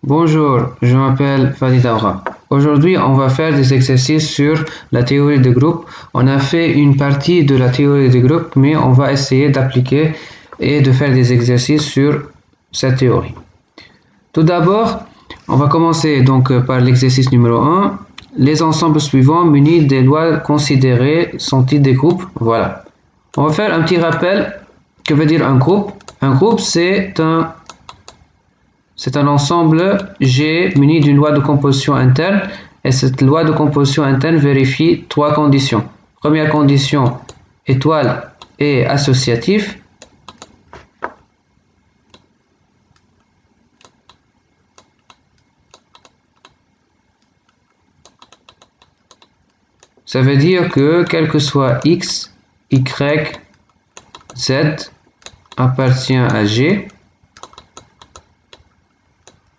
Bonjour, je m'appelle Fadi Daoura. Aujourd'hui, on va faire des exercices sur la théorie des groupes. On a fait une partie de la théorie des groupes, mais on va essayer d'appliquer et de faire des exercices sur cette théorie. Tout d'abord, on va commencer donc par l'exercice numéro 1. Les ensembles suivants munis des lois considérées sont-ils des groupes? Voilà. On va faire un petit rappel. Que veut dire un groupe? Un groupe, c'est un ensemble G muni d'une loi de composition interne et cette loi de composition interne vérifie trois conditions. Première condition, étoile est associatif. Ça veut dire que quel que soit X, Y, Z appartient à G.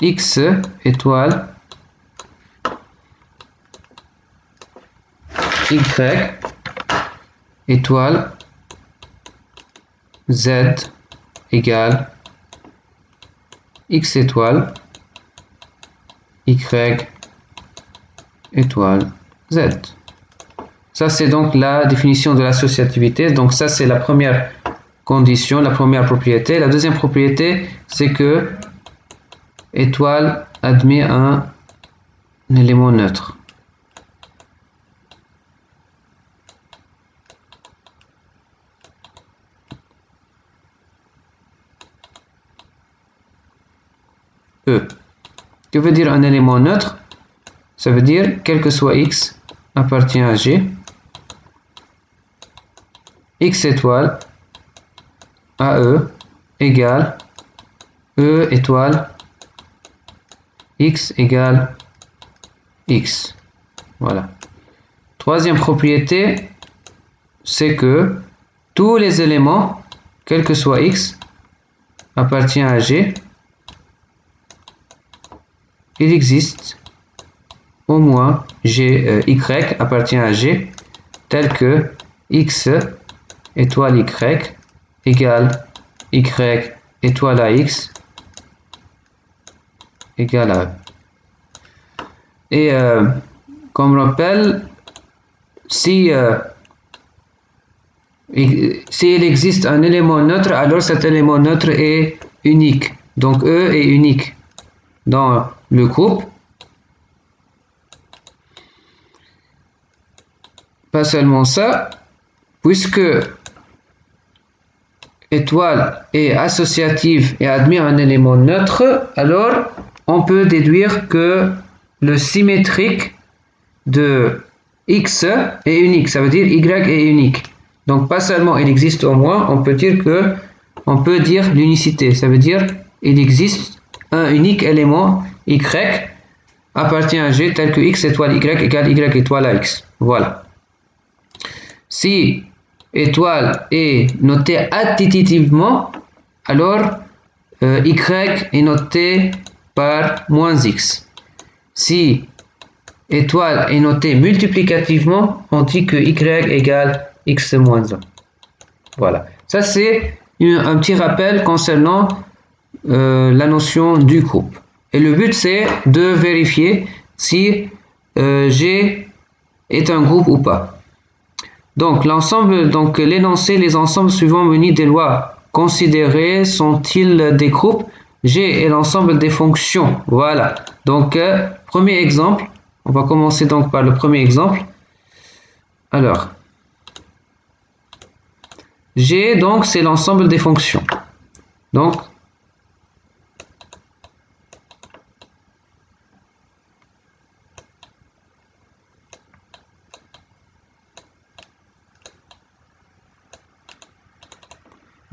X étoile Y étoile Z égale X étoile Y étoile Z. Ça c'est donc la définition de l'associativité. Donc ça c'est la première condition, la première propriété. La deuxième propriété c'est que étoile admet un élément neutre. E. Que veut dire un élément neutre? Ça veut dire quel que soit X appartient à G. X étoile AE égale E étoile X égale X. Voilà. Troisième propriété, c'est que tous les éléments, quel que soit X, appartient à G. Il existe au moins Y appartient à G, tel que X étoile Y égale Y étoile à X égale à E. Et comme rappel, si il existe un élément neutre, alors cet élément neutre est unique. Donc E est unique dans le groupe. Pas seulement ça, puisque étoile est associative et admet un élément neutre, alors on peut déduire que le symétrique de X est unique. Ça veut dire Y est unique. Donc pas seulement il existe au moins, on peut dire l'unicité. Ça veut dire il existe un unique élément Y appartient à G tel que X étoile Y égale Y étoile à X. Voilà. Si étoile est noté additivement, alors Y est noté par moins X. Si étoile est noté multiplicativement, on dit que Y égale X moins 1. Voilà. Ça, c'est un petit rappel concernant la notion du groupe. Et le but, c'est de vérifier si G est un groupe ou pas. Donc, l'énoncé, les ensembles suivants munis des lois considérées sont-ils des groupes? G est l'ensemble des fonctions. Voilà. Donc, premier exemple. On va commencer donc par le premier exemple. Alors, G, donc, c'est l'ensemble des fonctions. Donc,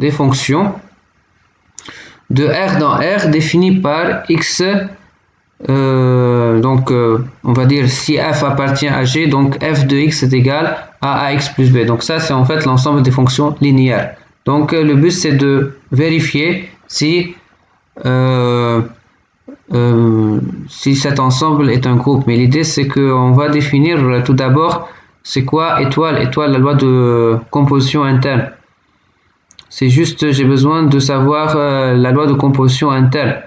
des fonctions de R dans R définies par X. On va dire si F appartient à G, donc F de X est égal à AX plus B. Donc ça, c'est en fait l'ensemble des fonctions linéaires. Donc le but, c'est de vérifier si cet ensemble est un groupe. Mais l'idée, c'est qu'on va définir tout d'abord c'est quoi étoile. Étoile, la loi de composition interne. C'est juste, j'ai besoin de savoir la loi de composition interne.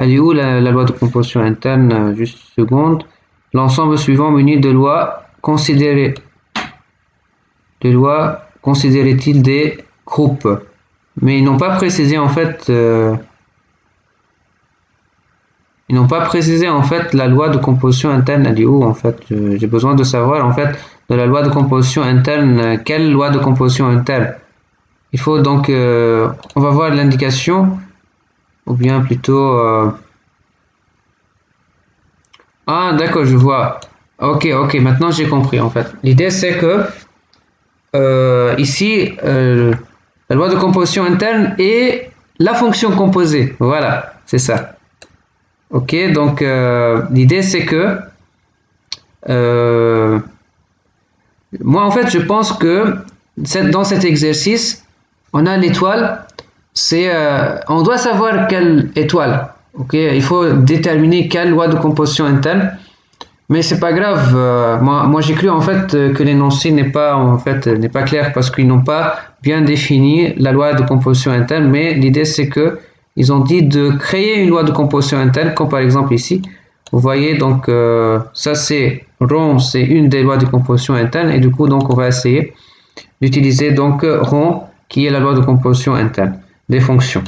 Elle est où la loi de composition interne? Juste une seconde. L'ensemble suivant muni de lois considérées. Les lois considéraient-ils des groupes? Mais ils n'ont pas précisé en fait. Ils n'ont pas précisé en fait la loi de composition interne. Elle est où en fait? J'ai besoin de savoir en fait de la loi de composition interne. Quelle loi de composition interne? Il faut donc, on va voir l'indication, ou bien plutôt. Ah, d'accord, je vois. Ok, ok, maintenant j'ai compris en fait. L'idée c'est que ici, la loi de composition interne est la fonction composée. Voilà, c'est ça. Ok, donc l'idée c'est que euh, moi en fait je pense que dans cet exercice, on a l'étoile, on doit savoir quelle étoile. Ok, il faut déterminer quelle loi de composition interne. Mais c'est pas grave. Moi j'ai cru en fait que l'énoncé n'est pas clair parce qu'ils n'ont pas bien défini la loi de composition interne. Mais l'idée c'est que ils ont dit de créer une loi de composition interne, comme par exemple ici. Vous voyez donc ça c'est rond, c'est une des lois de composition interne et du coup donc on va essayer d'utiliser donc rond qui est la loi de composition interne des fonctions.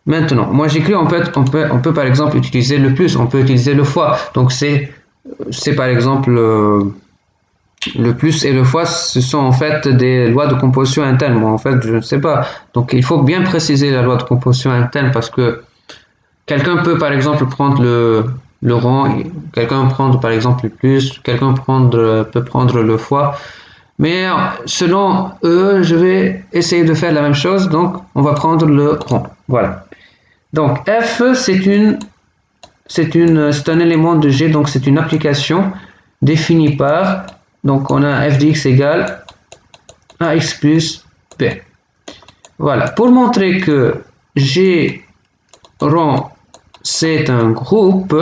Maintenant, moi j'ai cru en fait on peut par exemple utiliser le plus, on peut utiliser le fois. Donc c'est par exemple le plus et le fois, ce sont en fait des lois de composition interne. Moi, en fait, je ne sais pas. Donc, il faut bien préciser la loi de composition interne parce que quelqu'un peut, par exemple, prendre le rang, quelqu'un prendre, par exemple, le plus, quelqu'un peut prendre le fois. Mais selon eux, je vais essayer de faire la même chose. Donc, on va prendre le rang. Voilà. Donc, F, c'est un élément de G, donc c'est une application définie par, donc on a f de x égale ax plus b. Voilà, pour montrer que G rond c'est un groupe,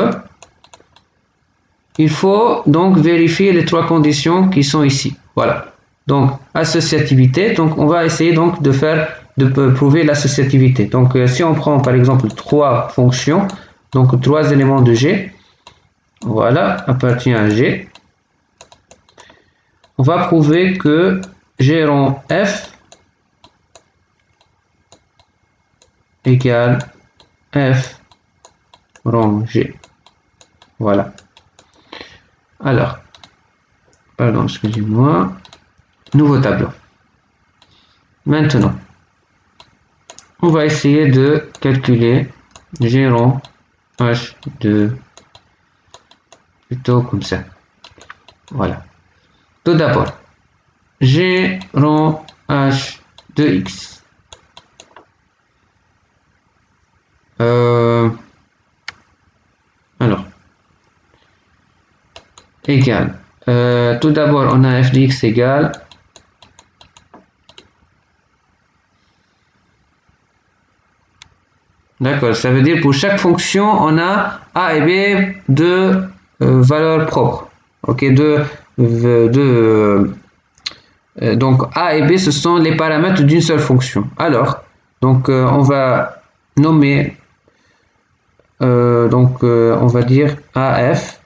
il faut donc vérifier les trois conditions qui sont ici. Voilà, donc associativité, donc on va essayer donc de prouver l'associativité. Donc si on prend par exemple trois fonctions, donc trois éléments de G, voilà, appartient à G. On va prouver que G rond F égale F rond G. Voilà. Alors, pardon, excusez-moi. Nouveau tableau. Maintenant, on va essayer de calculer G rond H de plutôt comme ça. Voilà. Tout d'abord, G rond H de X. Alors, égale. Tout d'abord, on a f de x égale. D'accord, ça veut dire pour chaque fonction, on a a et b deux valeurs propres. Ok, donc a et b, ce sont les paramètres d'une seule fonction. Alors, donc on va nommer, on va dire af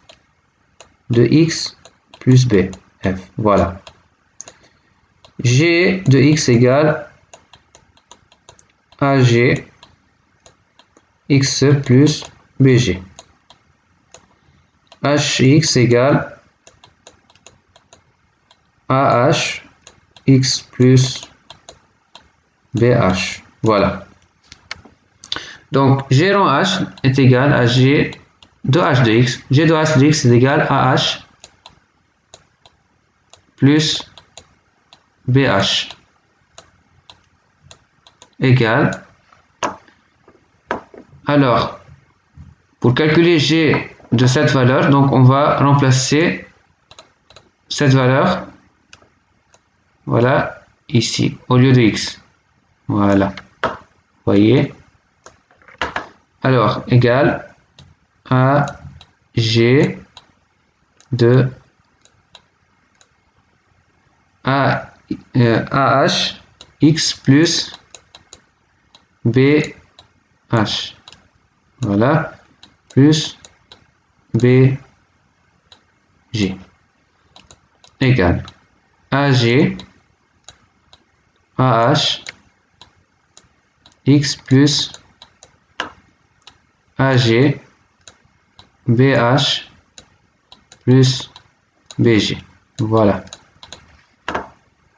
de x plus b. F, voilà. G de x égale ag x plus bg. hx égale ah x plus bh. Voilà. Donc, g rond h est égal à g de h de x. G de h de x est égal à h plus bh égale. Alors, pour calculer g de cette valeur, donc on va remplacer cette valeur, voilà, ici, au lieu de x. Voilà. Voyez. Alors, égal à g de ah x plus bh. Voilà. plus BG égale AG AH X plus AG BH plus BG. Voilà.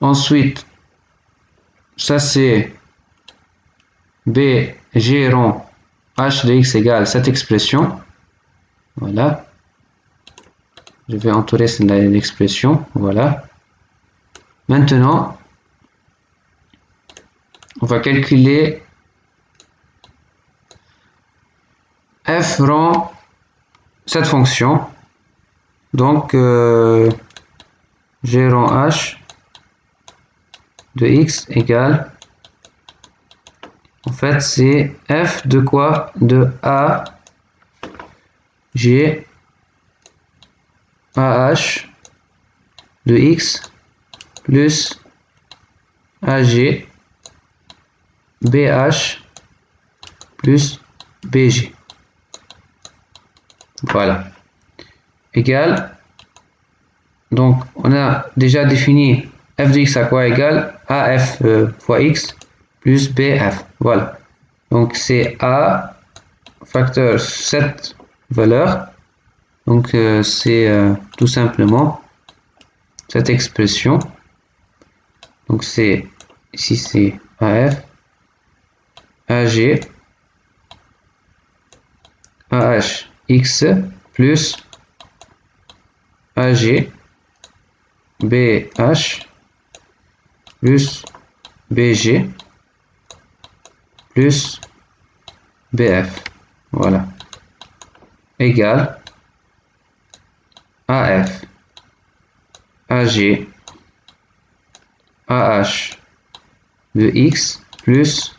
Ensuite, ça c'est BG rond H de X égale cette expression. Voilà. Je vais entourer l'expression. Voilà. Maintenant, on va calculer f rond cette fonction. Donc, g rond h de x égale, en fait, c'est f de quoi? De a g ah de x plus ag bh plus bg. Voilà. Égale. Donc, on a déjà défini f de x à quoi égale af fois x plus bf. Voilà. Donc, c'est a facteur cette valeur. Donc, c'est tout simplement cette expression. Donc, c'est ici, c'est af, ag, ah x plus ag, bh plus bg plus bf. Voilà. Égale af ag ah de x plus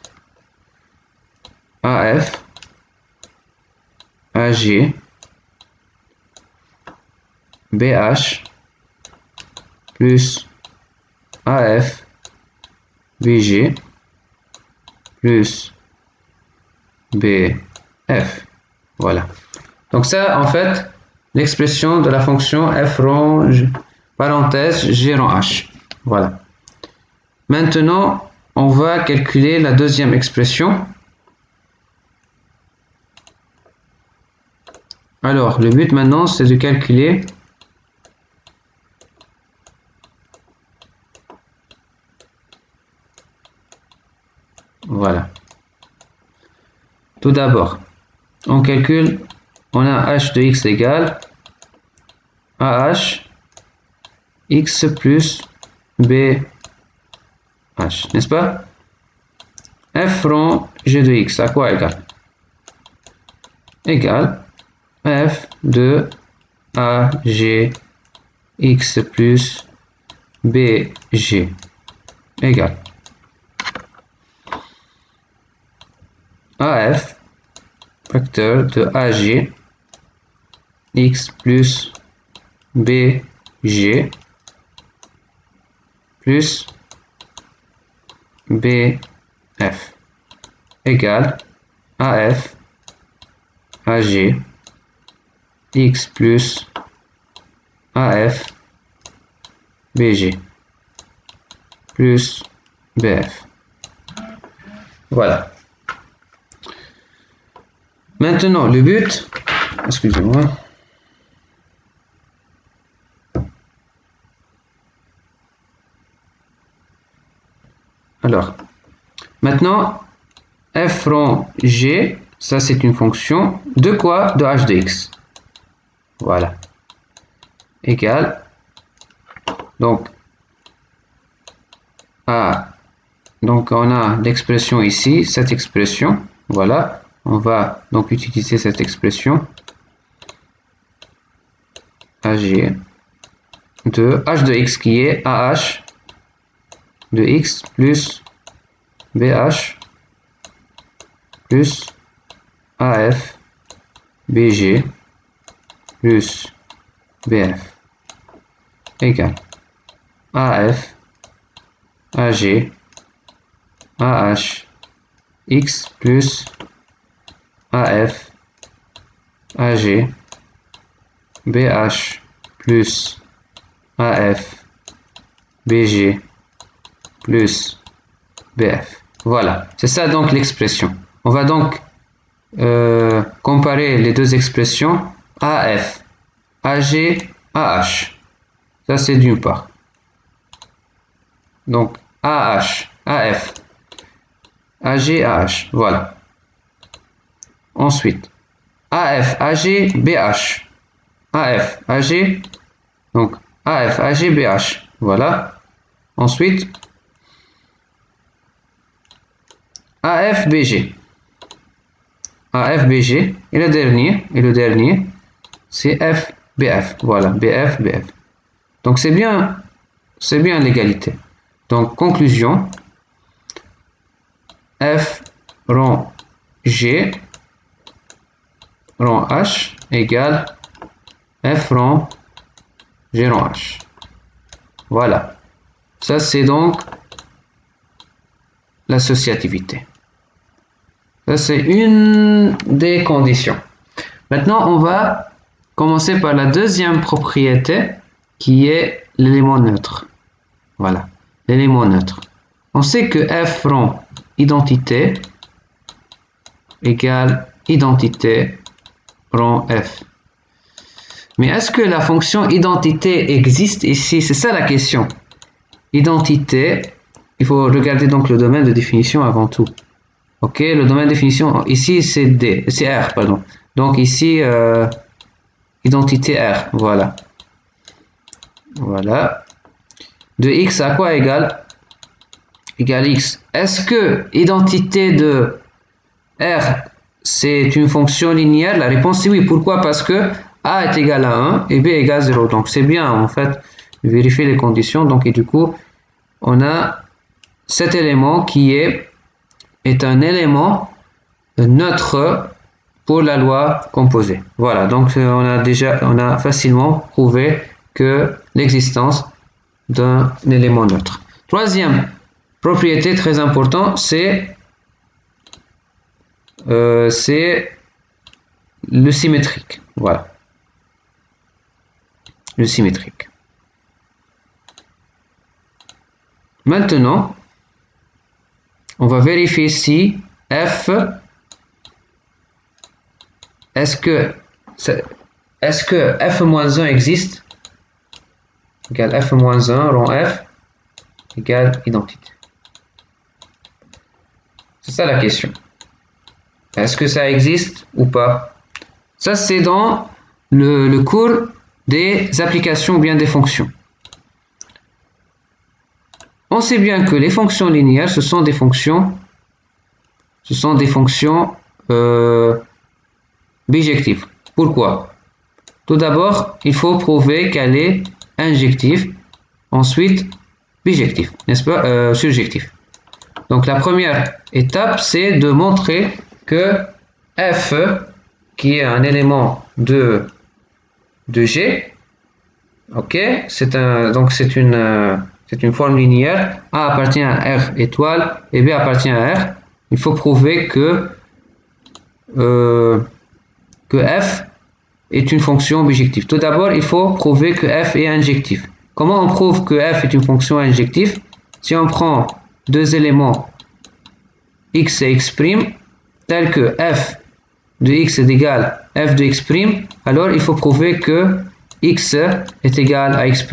af ag bh plus af bg plus bf. Voilà. Donc ça, en fait, l'expression de la fonction f rond parenthèse g rond h. Voilà. Maintenant, on va calculer la deuxième expression. Alors, le but maintenant, c'est de calculer voilà. Tout d'abord, on calcule, on a h de x égale ah x plus bh, n'est-ce pas? F rond g de x à quoi égale? Égale f de ag x plus bg égale af facteur de ag x plus bg plus bf égale af ag x plus af bg plus bf. Voilà. Maintenant, le but, excusez-moi. Alors, maintenant, f rond g, ça c'est une fonction de quoi? De h de x. Voilà. Égale, donc, donc on a l'expression ici, cette expression, voilà. On va donc utiliser cette expression ag de h de x qui est ah de x plus bh plus af bg plus bf égale af ag ah x plus af AG, BH plus AF, BG plus BF. Voilà, c'est ça donc l'expression. On va donc comparer les deux expressions AF, AG, AH. Ça c'est d'une part. Donc AH, AF, AG, AH. Voilà. Ensuite, AF, AG, BH. AF, AG, donc AF, AG, BH. Voilà. Ensuite, AF, BG. AF, BG. Et le dernier, c'est F, BF. Voilà, BF, BF. Donc c'est bien l'égalité. Donc conclusion, F rond G rond H égale F rond G rond H. Voilà. Ça c'est donc l'associativité. Ça c'est une des conditions. Maintenant on va commencer par la deuxième propriété qui est l'élément neutre. Voilà, l'élément neutre. On sait que F rond identité égale identité rond F. Mais est-ce que la fonction identité existe ici? C'est ça la question. Identité, il faut regarder donc le domaine de définition avant tout. Ok, le domaine de définition, ici c'est R, pardon. Donc ici, identité R, voilà. Voilà. De x à quoi égale? Égale x. Est-ce que identité de R, c'est une fonction linéaire? La réponse est oui. Pourquoi? Parce que A est égal à 1 et B égale 0. Donc c'est bien en fait vérifier les conditions. Donc et du coup, on a cet élément qui est un élément neutre pour la loi composée. Voilà, donc on a facilement prouvé que l'existence d'un élément neutre. Troisième propriété très importante, c'est le symétrique. Voilà. Le symétrique. Maintenant, on va vérifier si F, est-ce que F-1 existe? Égale F-1 rond F égale identité. C'est ça la question. Est-ce que ça existe ou pas? Ça, c'est dans le cours des applications ou bien des fonctions. On sait bien que les fonctions linéaires, ce sont des fonctions bijectives. Pourquoi? Tout d'abord, il faut prouver qu'elle est injective, ensuite bijective, n'est-ce pas? Surjective. Donc la première étape, c'est de montrer que F, qui est un élément de G, ok, c'est une forme linéaire. A appartient à R étoile et B appartient à R. Il faut prouver que F est une fonction bijective. Tout d'abord, il faut prouver que F est injectif. Comment on prouve que F est une fonction injective? Si on prend deux éléments x et x', tels que f de x est égal à f de x', alors il faut prouver que x est égal à x'.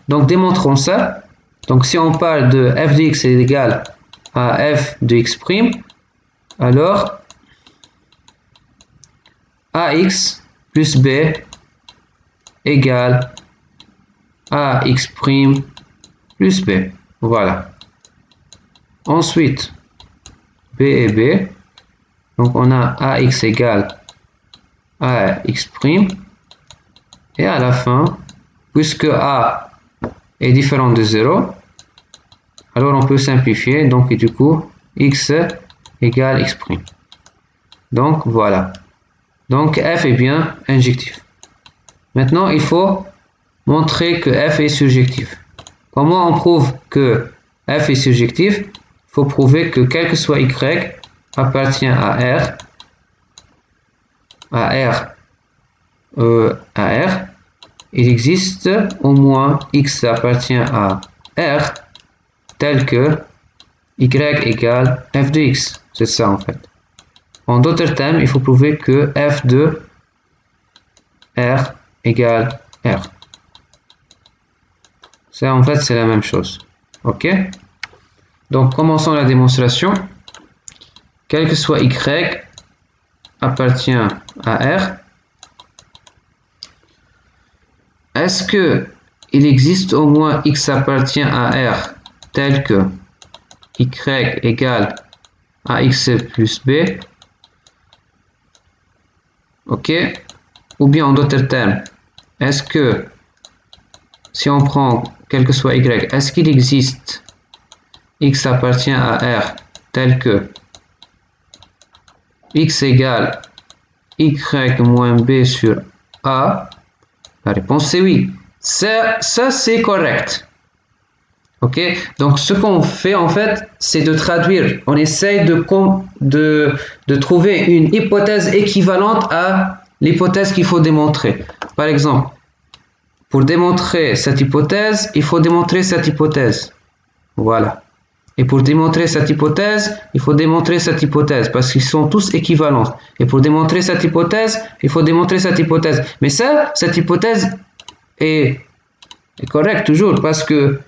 Donc démontrons ça. Donc si on parle de f de x est égal à f de x', alors ax plus b égale ax' plus b. Voilà. Ensuite, b et b. Donc on a ax égale ax'. Et à la fin, puisque a est différent de 0, alors on peut simplifier. Donc et du coup, x égale x'. Donc voilà. Donc f est bien injectif. Maintenant, il faut montrer que f est surjectif. Comment on prouve que f est surjectif? Il faut prouver que quel que soit y appartient à R à R, il existe au moins X appartient à R tel que Y égale f de X. C'est ça en fait. En d'autres termes, il faut prouver que f de R égale R. Ça en fait c'est la même chose. Ok? Donc commençons la démonstration. Quel que soit Y appartient à R. Est-ce que il existe au moins X appartient à R tel que Y égale AX plus B? Ok? Ou bien en d'autres termes, est-ce que si on prend quel que soit Y, est-ce qu'il existe X appartient à R tel que X égale Y moins B sur A? La réponse c'est oui. Ça c'est correct. Ok? Donc ce qu'on fait en fait, c'est de traduire. On essaye de trouver une hypothèse équivalente à l'hypothèse qu'il faut démontrer. Par exemple, pour démontrer cette hypothèse, il faut démontrer cette hypothèse. Voilà. Et pour démontrer cette hypothèse, il faut démontrer cette hypothèse parce qu'ils sont tous équivalents. Et pour démontrer cette hypothèse, il faut démontrer cette hypothèse. Mais ça, cette hypothèse est correcte toujours parce que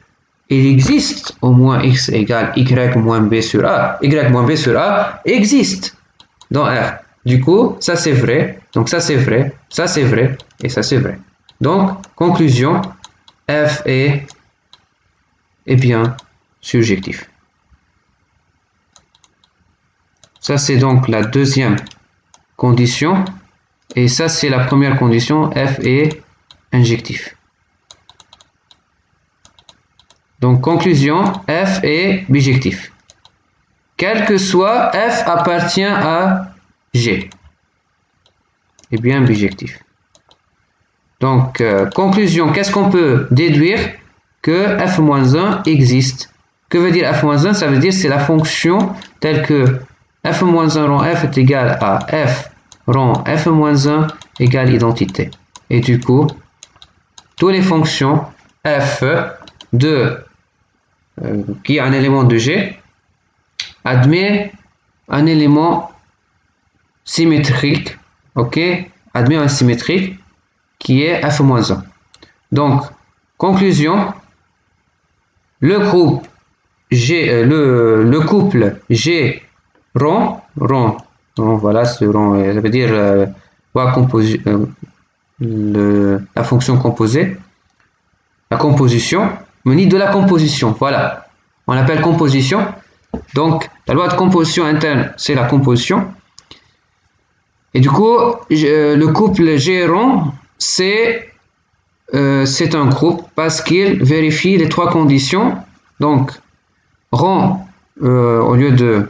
il existe au moins X égale Y moins B sur A. Y moins B sur A existe dans R. Du coup, ça c'est vrai. Donc ça c'est vrai. Ça c'est vrai. Et ça c'est vrai. Donc, conclusion, F est bien surjectif. Ça, c'est donc la deuxième condition. Et ça, c'est la première condition. F est injectif. Donc, conclusion, F est bijectif. Quel que soit, F appartient à G. Et bien bijectif. Donc, conclusion, qu'est-ce qu'on peut déduire? Que f-1 existe. Que veut dire f-1? Ça veut dire c'est la fonction telle que f-1 rond f est égal à f rond f-1 égale identité. Et du coup, toutes les fonctions f de qui est un élément de G admet un élément symétrique, ok, admet un symétrique qui est f-1. Donc, conclusion, le groupe G, le couple G rond, voilà, ce rond, ça veut dire la fonction composée, la composition, munit de la composition, voilà, on l'appelle composition. Donc, la loi de composition interne, c'est la composition. Et du coup, le couple G rond, c'est un groupe parce qu'il vérifie les trois conditions. Donc, rond au lieu de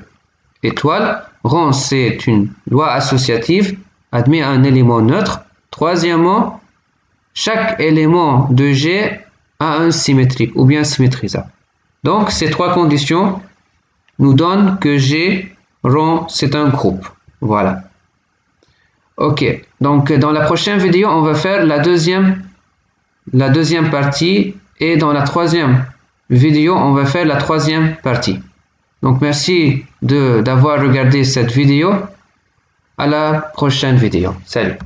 étoile, rond c'est une loi associative, admet un élément neutre. Troisièmement, chaque élément de G a un symétrique ou bien symétrisable. Donc, ces trois conditions nous donnent que G rond c'est un groupe. Voilà. Ok, donc dans la prochaine vidéo, on va faire la deuxième partie et dans la troisième vidéo, on va faire la troisième partie. Donc merci d'avoir regardé cette vidéo. À la prochaine vidéo. Salut.